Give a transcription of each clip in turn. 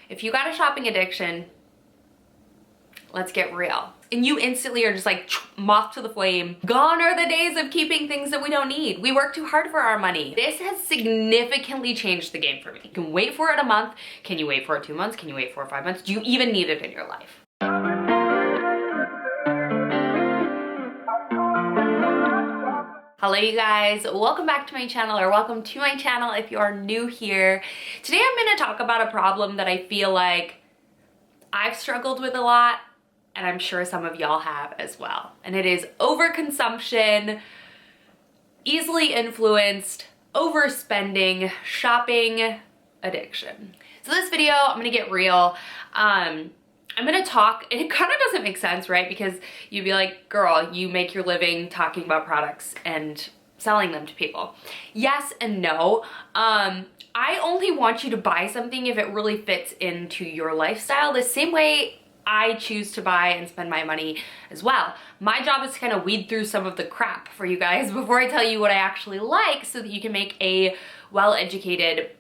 If you got a shopping addiction, let's get real. And you instantly are just like moth to the flame. Gone are the days of keeping things that we don't need. We work too hard for our money. This has significantly changed the game for me. You can wait for it a month. Can you wait for it 2 months? Can you wait for it 5 months? Do you even need it in your life? Hello you guys, welcome back to my channel, or welcome to my channel if you are new here. Today I'm going to talk about a problem that I feel like I've struggled with a lot, and I'm sure some of y'all have as well. And it is overconsumption, easily influenced, overspending, shopping addiction. So this video, I'm gonna get real. I'm gonna talk, and it kind of doesn't make sense, right? Because you'd be like, girl, you make your living talking about products and selling them to people. Yes and no. I only want you to buy something if it really fits into your lifestyle, the same way I choose to buy and spend my money as well. My job is to kind of weed through some of the crap for you guys before I tell you what I actually like, so that you can make a well-educated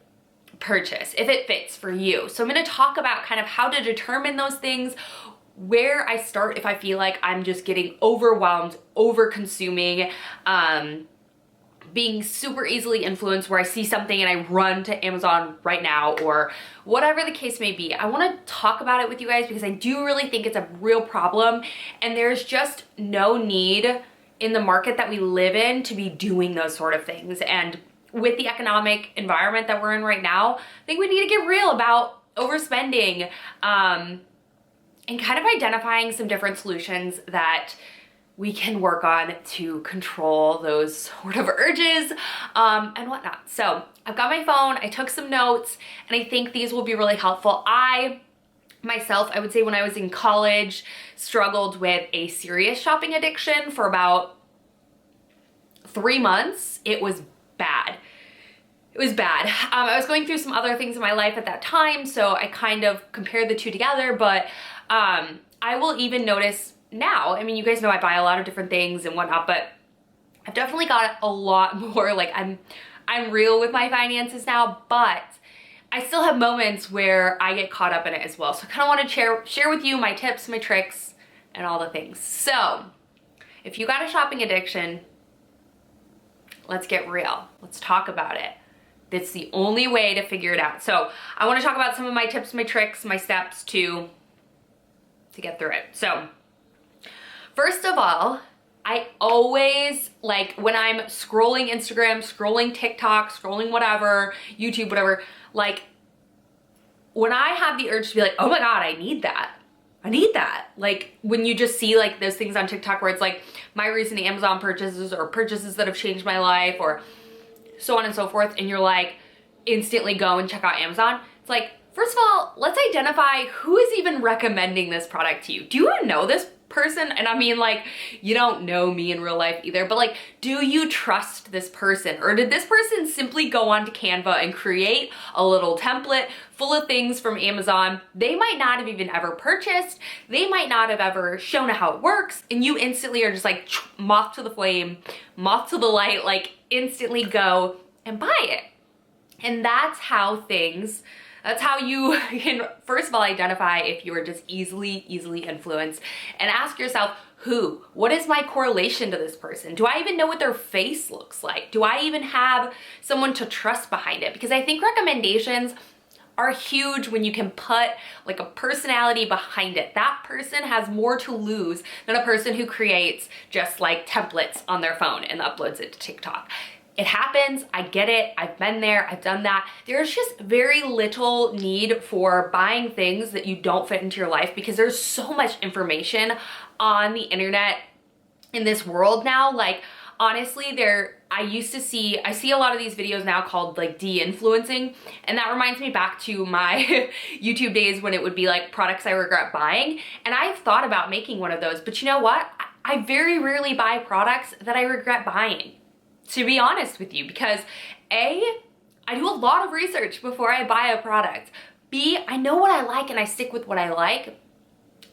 purchase if it fits for you. So I'm going to talk about kind of how to determine those things, where I start if I feel like I'm just getting overwhelmed, over consuming, being super easily influenced, where I see something and I run to Amazon right now, or whatever the case may be. I want to talk about it with you guys because I do really think it's a real problem, and there's just no need in the market that we live in to be doing those sort of things. And with the economic environment that we're in right now, I think we need to get real about overspending, and kind of identifying some different solutions that we can work on to control those sort of urges and whatnot. So I've got my phone, I took some notes, and I think these will be really helpful. I would say when I was in college, struggled with a serious shopping addiction for about 3 months. It was bad. It was bad. I was going through some other things in my life at that time, so I kind of compared the two together, but I will even notice now, I mean, you guys know I buy a lot of different things and whatnot, but I've definitely got a lot more, like I'm real with my finances now, but I still have moments where I get caught up in it as well. So I kind of want to share with you my tips, my tricks, and all the things. So if you got a shopping addiction, let's get real. Let's talk about it. That's the only way to figure it out. So I want to talk about some of my tips, my tricks, my steps to get through it. So first of all, I always, like, when I'm scrolling Instagram, scrolling TikTok, scrolling whatever, YouTube, whatever, like, when I have the urge to be like, oh my God, I need that. I need that. Like, when you just see like those things on TikTok where it's like my recent Amazon purchases, or purchases that have changed my life, or so on and so forth, and you're like, instantly go and check out Amazon. It's like, first of all, let's identify who is even recommending this product to you. Do you know this person? And I mean, like, you don't know me in real life either, but like, do you trust this person? Or did this person simply go onto Canva and create a little template full of things from Amazon they might not have even ever purchased, they might not have ever shown how it works, and you instantly are just like moth to the flame, moth to the light, like instantly go and buy it. And that's how you can, first of all, identify if you are just easily influenced, and ask yourself, what is my correlation to this person? Do I even know what their face looks like? Do I even have someone to trust behind it? Because I think recommendations are huge when you can put like a personality behind it. That person has more to lose than a person who creates just like templates on their phone and uploads it to TikTok. It happens, I get it, I've been there, I've done that. There's just very little need for buying things that you don't fit into your life, because there's so much information on the internet in this world now. Like, honestly, I see a lot of these videos now called like Deinfluencing, and that reminds me back to my YouTube days when it would be like products I regret buying. And I've thought about making one of those, but you know what? I very rarely buy products that I regret buying, to be honest with you, because A, I do a lot of research before I buy a product. B, I know what I like and I stick with what I like.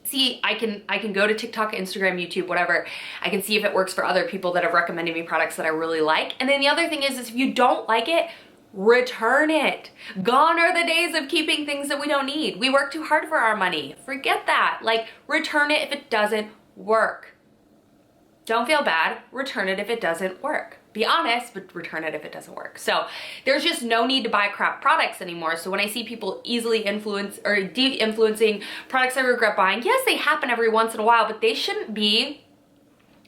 See, I can go to TikTok, Instagram, YouTube, whatever. I can see if it works for other people that have recommended me products that I really like. And then the other thing is if you don't like it, return it. Gone are the days of keeping things that we don't need. We work too hard for our money. Forget that. Like, return it if it doesn't work. Don't feel bad. Return it if it doesn't work. Be honest, but return it if it doesn't work. So there's just no need to buy crap products anymore. So when I see people easily influence or de-influencing products I regret buying, yes, they happen every once in a while, but they shouldn't be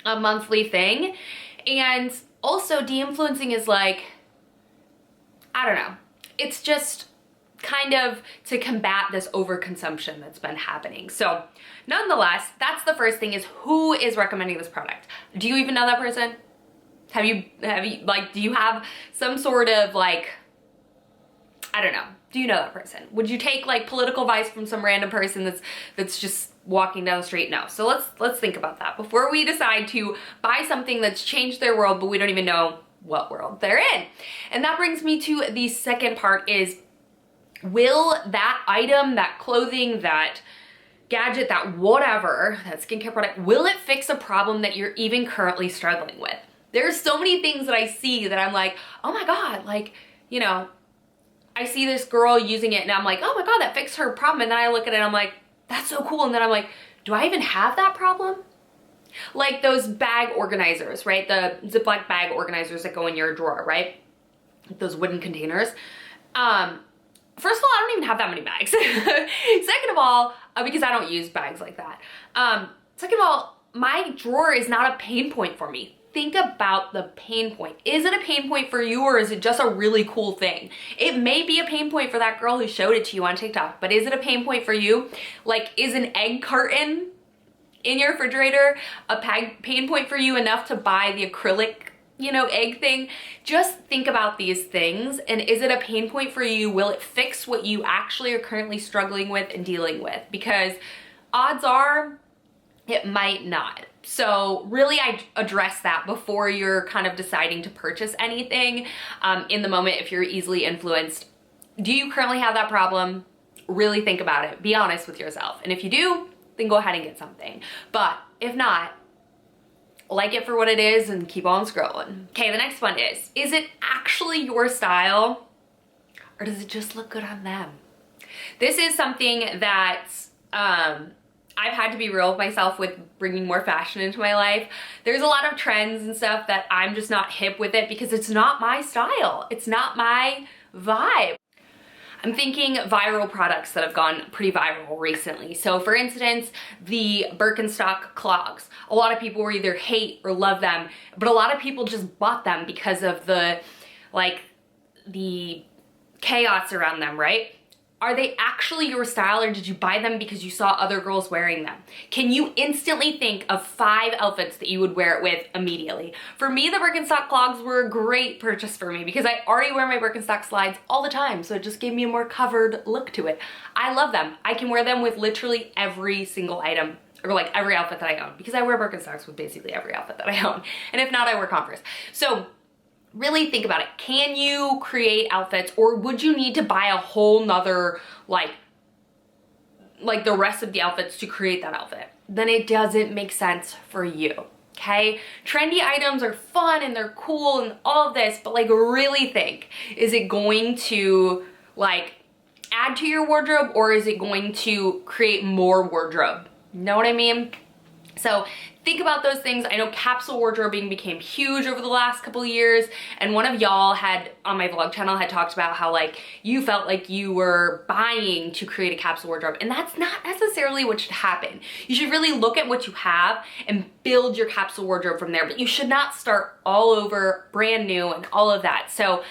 a monthly thing. And also, de-influencing is like, I don't know. It's just kind of to combat this overconsumption that's been happening. So nonetheless, that's the first thing, is who is recommending this product? Do you even know that person? Have you like, do you have some sort of like, I don't know, do you know that person? Would you take like political advice from some random person that's just walking down the street? No. So let's think about that before we decide to buy something that's changed their world, but we don't even know what world they're in. And that brings me to the second part, is will that item, that clothing, that gadget, that whatever, that skincare product, will it fix a problem that you're even currently struggling with? There's so many things that I see that I'm like, oh my God, like, you know, I see this girl using it and I'm like, oh my God, that fixed her problem. And then I look at it and I'm like, that's so cool. And then I'm like, do I even have that problem? Like those bag organizers, right? The Ziploc bag organizers that go in your drawer, right? Those wooden containers. First of all, I don't even have that many bags. Second of all, because I don't use bags like that. Second of all, my drawer is not a pain point for me. Think about the pain point. Is it a pain point for you, or is it just a really cool thing? It may be a pain point for that girl who showed it to you on TikTok, but is it a pain point for you? Like, is an egg carton in your refrigerator a pain point for you enough to buy the acrylic, you know, egg thing? Just think about these things, and is it a pain point for you? Will it fix what you actually are currently struggling with and dealing with? Because odds are it might not. So really, I address that before you're kind of deciding to purchase anything. In the moment, if you're easily influenced, do you currently have that problem? Really think about it. Be honest with yourself. And if you do, then go ahead and get something. But if not, like it for what it is and keep on scrolling. Okay, the next one is it actually your style, or does it just look good on them? This is something that I've had to be real with myself with bringing more fashion into my life. There's a lot of trends and stuff that I'm just not hip with it because it's not my style. It's not my vibe. I'm thinking viral products that have gone pretty viral recently. So for instance, the Birkenstock clogs. A lot of people will either hate or love them, but a lot of people just bought them because of the chaos around them, right? Are they actually your style, or did you buy them because you saw other girls wearing them? Can you instantly think of 5 outfits that you would wear it with immediately? For me, the Birkenstock clogs were a great purchase for me because I already wear my Birkenstock slides all the time, so it just gave me a more covered look to it. I love them. I can wear them with literally every single item, or like every outfit that I own, because I wear Birkenstocks with basically every outfit that I own. And if not, I wear Converse. So really think about it. Can you create outfits, or would you need to buy a whole nother, like the rest of the outfits to create that outfit? Then it doesn't make sense for you, okay? Trendy items are fun and they're cool and all of this, but like really think, is it going to like add to your wardrobe, or is it going to create more wardrobe? You know what I mean? So think about those things. I know capsule wardrobing became huge over the last couple of years, and one of y'all had on my vlog channel had talked about how like you felt like you were buying to create a capsule wardrobe, and that's not necessarily what should happen. You should really look at what you have and build your capsule wardrobe from there, but you should not start all over brand new and all of that. So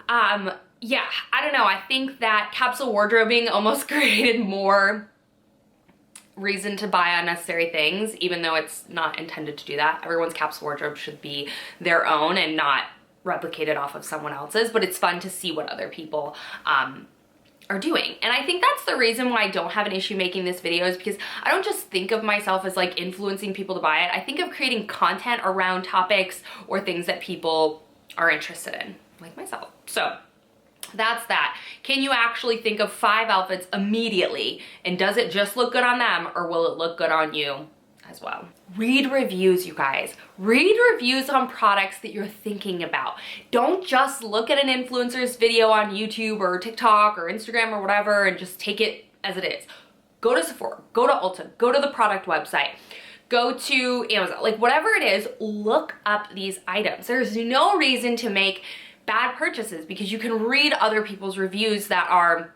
yeah, I don't know. I think that capsule wardrobing almost created more reason to buy unnecessary things, even though it's not intended to do that. Everyone's capsule wardrobe should be their own and not replicated off of someone else's, but it's fun to see what other people are doing. And I think that's the reason why I don't have an issue making this video, is because I don't just think of myself as like influencing people to buy it. I think of creating content around topics or things that people are interested in, like myself. So that's that. Can you actually think of 5 outfits immediately, and does it just look good on them, or will it look good on you as well. Read reviews, you guys. Read reviews on products that you're thinking about. Don't just look at an influencer's video on YouTube or TikTok or Instagram or whatever and just take it as it is. Go to Sephora, go to Ulta, go to the product website, go to Amazon, like whatever it is, look up these items. There's no reason to make bad purchases because you can read other people's reviews that are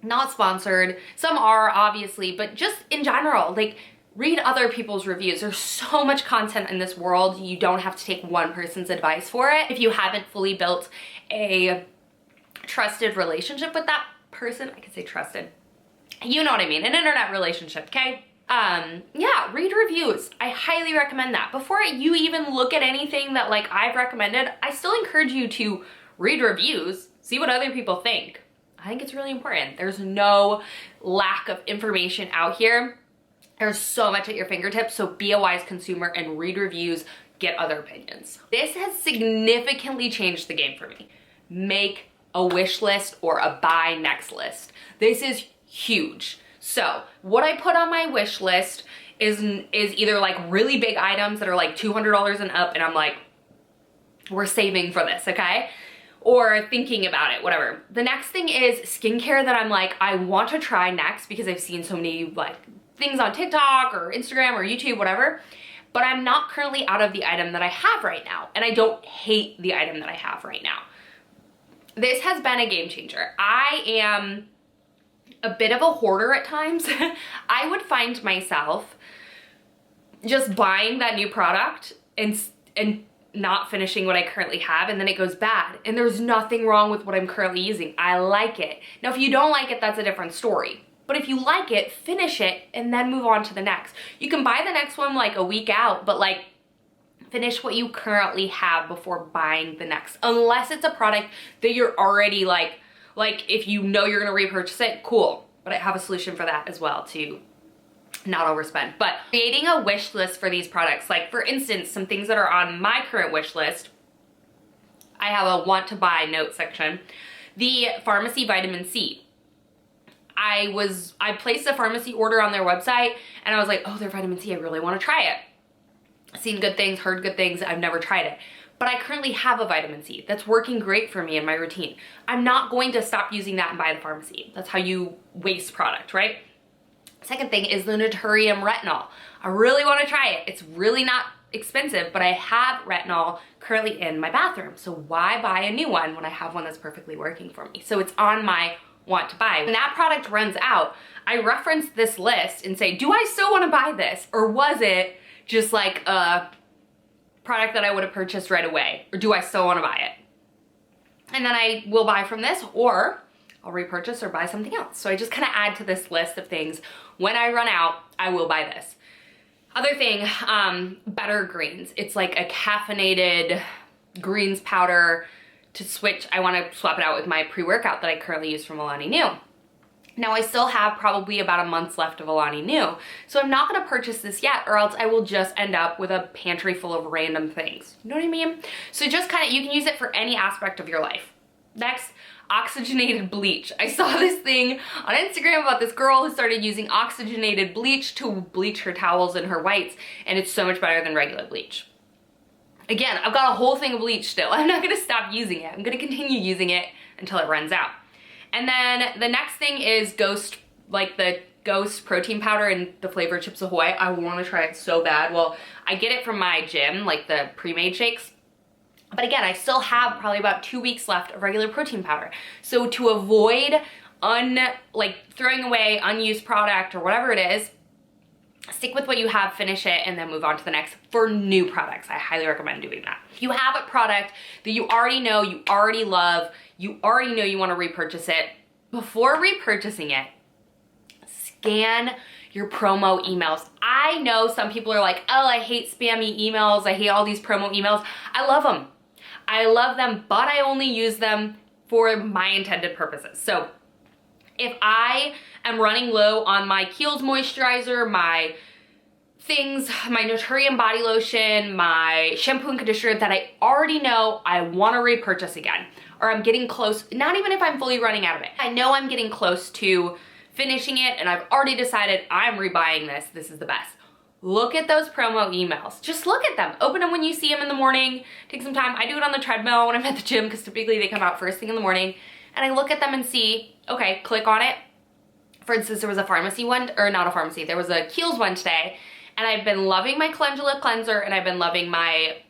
not sponsored. Some are, obviously, but just in general, like, read other people's reviews. There's so much content in this world. You don't have to take one person's advice for it. If you haven't fully built a trusted relationship with that person, I could say trusted, you know what I mean, an internet relationship, okay? Yeah, read reviews. I highly recommend that. Before you even look at anything that like I've recommended, I still encourage you to read reviews, see what other people think. I think it's really important. There's no lack of information out here. There's so much at your fingertips, so be a wise consumer and read reviews, get other opinions. This has significantly changed the game for me. Make a wish list or a buy next list. This is huge. So what I put on my wish list is either like really big items that are like $200 and up, and I'm like, we're saving for this, okay? Or thinking about it, whatever. The next thing is skincare that I'm like, I want to try next because I've seen so many like things on TikTok or Instagram or YouTube, whatever, but I'm not currently out of the item that I have right now, and I don't hate the item that I have right now. This has been a game changer. I am a bit of a hoarder at times. I would find myself just buying that new product and not finishing what I currently have, and then it goes bad. And there's nothing wrong with what I'm currently using. I like it. Now, if you don't like it, that's a different story. But if you like it, finish it and then move on to the next. You can buy the next one like a week out, but like finish what you currently have before buying the next. Unless it's a product that you're already like if you know you're gonna repurchase it, cool. But I have a solution for that as well to not overspend. But creating a wish list for these products, like for instance, some things that are on my current wish list, I have a want to buy note section. The pharmacy vitamin C. I placed a pharmacy order on their website and I was like, oh, their vitamin C, I really want to try it. Seen good things, heard good things, I've never tried it. But I currently have a vitamin C that's working great for me in my routine. I'm not going to stop using that and buy the pharmacy. That's how you waste product, right? Second thing is the Naturium retinol. I really want to try it. It's really not expensive, but I have retinol currently in my bathroom. So why buy a new one when I have one that's perfectly working for me? So it's on my want to buy. When that product runs out, I reference this list and say, do I still want to buy this? Or was it just like a product that I would have purchased right away? Or do I still want to buy it? And then I will buy from this, or I'll repurchase or buy something else. So I just kind of add to this list of things. When I run out, I will buy this. Other thing, Better Greens. It's like a caffeinated greens powder to switch. I want to swap it out with my pre-workout that I currently use from Alani Nu. Now I still have probably about a month's left of Alani Nu, so I'm not gonna purchase this yet, or else I will just end up with a pantry full of random things. You know what I mean? So just kind of, you can use it for any aspect of your life. Next, oxygenated bleach. I saw this thing on Instagram about this girl who started using oxygenated bleach to bleach her towels and her whites, and it's so much better than regular bleach. Again, I've got a whole thing of bleach still. I'm not gonna stop using it. I'm gonna continue using it until it runs out. And then the next thing is Ghost, like the Ghost protein powder and the flavor Chips Ahoy. I wanna try it so bad. Well, I get it from my gym, like the pre-made shakes. But again, I still have probably about 2 weeks left of regular protein powder. So to avoid throwing away unused product or whatever it is, stick with what you have, finish it, and then move on to the next for new products. I highly recommend doing that. If you have a product that you already know, you already love, you already know you want to repurchase it, before repurchasing it, scan your promo emails. I know some people are like, oh, I hate spammy emails, I hate all these promo emails. I love them. I love them, but I only use them for my intended purposes. So if I am running low on my Kiehl's moisturizer, my things, my Naturium body lotion, my shampoo and conditioner that I already know I want to repurchase again, or I'm getting close, not even if I'm fully running out of it, I know I'm getting close to finishing it and I've already decided I'm rebuying this, this is the best. look at those promo emails. Just look at them. Open them when you see them in the morning. Take some time. I do it on the treadmill when I'm at the gym because typically they come out first thing in the morning. And I look at them and see, okay, click on it. For instance, there was a pharmacy one, or not a pharmacy, there was a Kiehl's one today. And I've been loving my Calendula cleanser and I've been loving my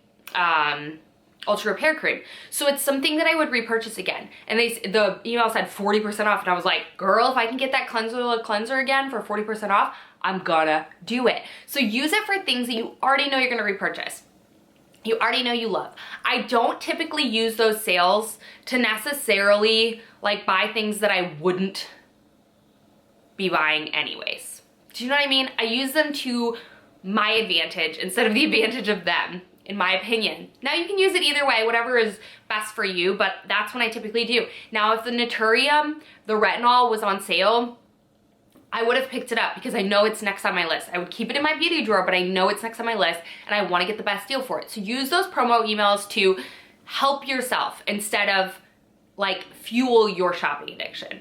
Ultra Repair Cream. So it's something that I would repurchase again. And the email said 40% off. And I was like, girl, if I can get that Calendula cleanser again for 40% off, I'm gonna do it. So use it for things that you already know you're gonna repurchase. You already know you love. I don't typically use those sales to necessarily like buy things that I wouldn't be buying anyways. Do you know what I mean? I use them to my advantage instead of the advantage of them, in my opinion. Now you can use it either way, whatever is best for you, but that's what I typically do. Now if the Naturium, the retinol was on sale, I would have picked it up because I know it's next on my list. I would keep it in my beauty drawer, but I know it's next on my list and I want to get the best deal for it. So use those promo emails to help yourself instead of like fuel your shopping addiction.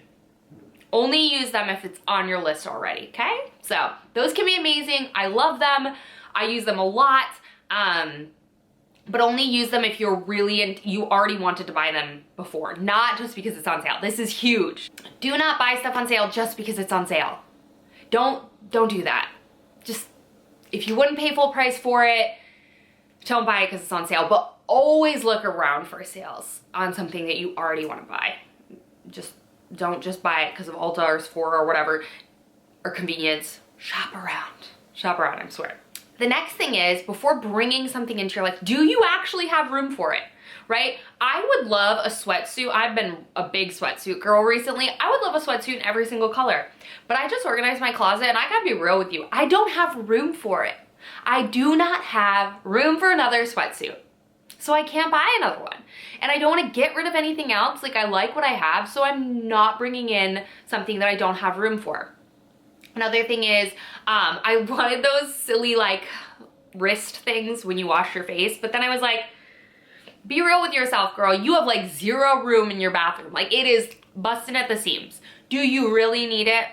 Only use them if it's on your list already, okay? So those can be amazing. I love them. I use them a lot, but only use them if you're really, you already wanted to buy them before, not just because it's on sale. This is huge. Do not buy stuff on sale just because it's on sale. Don't do that. Just, if you wouldn't pay full price for it, don't buy it because it's on sale, but always look around for sales on something that you already want to buy. Don't just buy it because of Ulta or Sephora or whatever, or convenience. Shop around, I swear. The next thing is, before bringing something into your life, do you actually have room for it, right? I would love a sweatsuit. I've been a big sweatsuit girl recently. I would love a sweatsuit in every single color, but I just organized my closet and I gotta be real with you. I don't have room for it. I do not have room for another sweatsuit. So I can't buy another one. And I don't want to get rid of anything else. Like I like what I have, so I'm not bringing in something that I don't have room for. Another thing is, I wanted those silly like wrist things when you wash your face, but then I was like, be real with yourself, girl. You have like 0 room in your bathroom. Like it is busted at the seams. Do you really need it?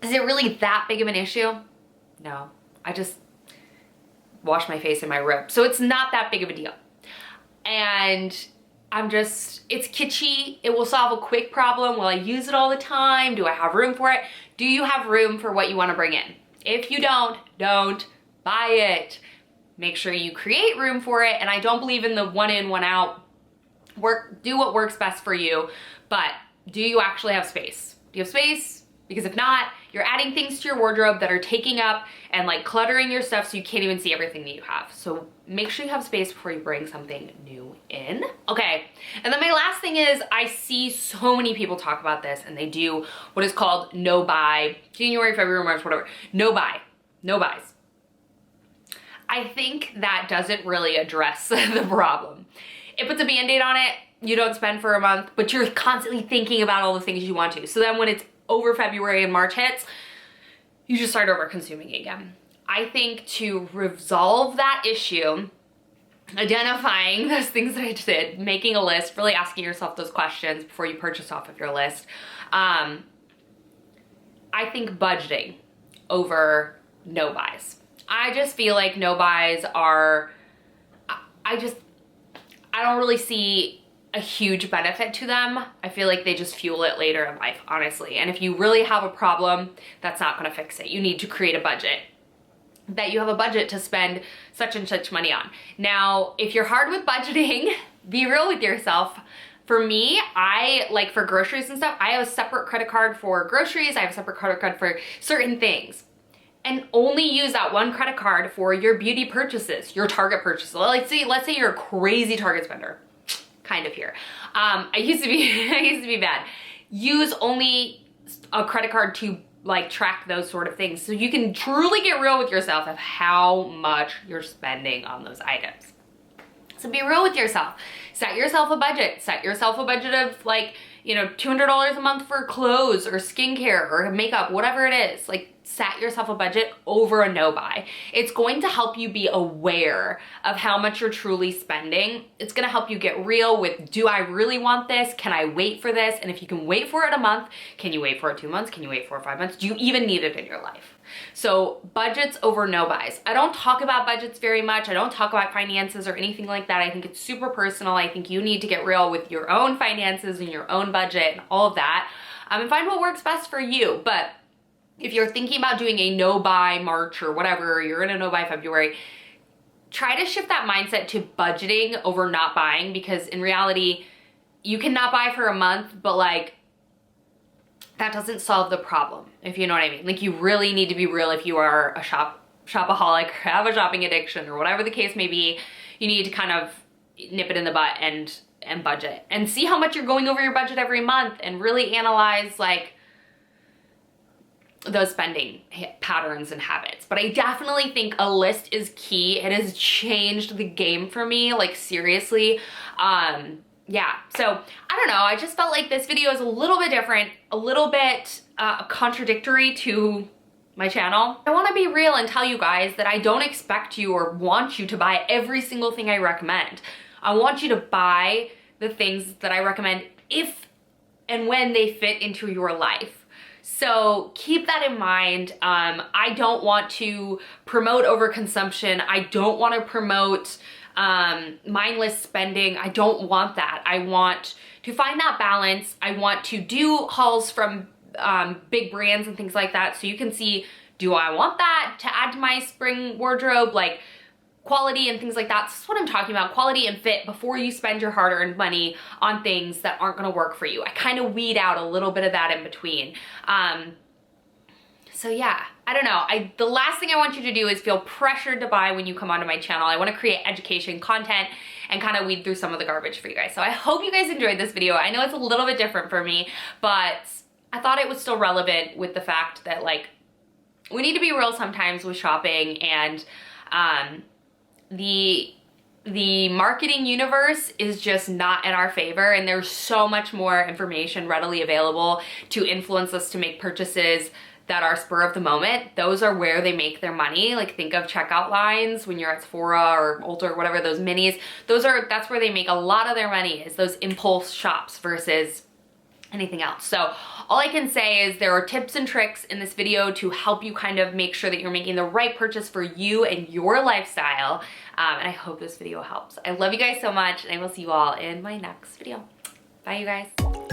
Is it really that big of an issue? No, I just wash my face in my robe. So it's not that big of a deal. And it's kitschy. It will solve a quick problem. Will I use it all the time? Do I have room for it? Do you have room for what you want to bring in? If you don't buy it. Make sure you create room for it. And I don't believe in the one in, one out. Do what works best for you. But do you actually have space? Do you have space? Because if not, you're adding things to your wardrobe that are taking up and like cluttering your stuff so you can't even see everything that you have. So make sure you have space before you bring something new in. Okay, and then my last thing is I see so many people talk about this and they do what is called no buy, January, February, March, whatever. No buys. I think that doesn't really address the problem. It puts a Band-Aid on it, you don't spend for a month, but you're constantly thinking about all the things you want to. So then when it's over February and March hits, you just start over consuming again. I think to resolve that issue, identifying those things that I did, making a list, really asking yourself those questions before you purchase off of your list. I think budgeting over no buys. I just feel like no buys are, I don't really see a huge benefit to them. I feel like they just fuel it later in life, honestly. And if you really have a problem, that's not gonna fix it. You need to create a budget. That you have a budget to spend such and such money on. Now, if you're hard with budgeting, be real with yourself. For me, like for groceries and stuff, I have a separate credit card for groceries. I have a separate credit card for certain things. And only use that one credit card for your beauty purchases, your Target purchases. Let's say you're a crazy Target spender. Kind of here. I used to be bad. Use only a credit card to like track those sort of things so you can truly get real with yourself of how much you're spending on those items. So be real with yourself. Set yourself a budget. Set yourself a budget of like, $200 a month for clothes or skincare or makeup, whatever it is. Like set yourself a budget over a no buy. It's going to help you be aware of how much you're truly spending. It's gonna help you get real with, do I really want this? Can I wait for this? And if you can wait for it a month, can you wait for it 2 months? Can you wait for it 5 months? Do you even need it in your life? So budgets over no buys. I don't talk about budgets very much. I don't talk about finances or anything like that. I think it's super personal. I think you need to get real with your own finances and your own budget and all of that, and find what works best for you. But if you're thinking about doing a no-buy March or whatever, you're in a no-buy February, try to shift that mindset to budgeting over not buying, because in reality, you can not buy for a month, but like, that doesn't solve the problem, if you know what I mean. Like, you really need to be real if you are a shopaholic, or have a shopping addiction, or whatever the case may be. You need to kind of nip it in the butt and budget, and see how much you're going over your budget every month, and really analyze like those spending patterns and habits. But I definitely think a list is key. It has changed the game for me, like seriously. Yeah, so I don't know, I just felt like this video is a little bit different, a little bit contradictory to my channel. I want to be real and tell you guys that I don't expect you or want you to buy every single thing I recommend. I want you to buy the things that I recommend if and when they fit into your life. So keep that in mind. I don't want to promote overconsumption. I don't want to promote mindless spending. I don't want that. I want to find that balance. I want to do hauls from big brands and things like that, so you can see, do I want that to add to my spring wardrobe? Like, quality and things like that. This is what I'm talking about, quality and fit, before you spend your hard-earned money on things that aren't gonna work for you. I kind of weed out a little bit of that in between. So yeah, I don't know. The last thing I want you to do is feel pressured to buy when you come onto my channel. I wanna create education content and kind of weed through some of the garbage for you guys. So I hope you guys enjoyed this video. I know it's a little bit different for me, but I thought it was still relevant with the fact that, like, we need to be real sometimes with shopping, and the marketing universe is just not in our favor, and there's so much more information readily available to influence us to make purchases that are spur of the moment. Those are where they make their money. Like, think of checkout lines when you're at Sephora or Ulta or whatever, those minis. That's where they make a lot of their money, is those impulse shops versus anything else. So all I can say is there are tips and tricks in this video to help you kind of make sure that you're making the right purchase for you and your lifestyle. And I hope this video helps. I love you guys so much, and I will see you all in my next video. Bye, you guys.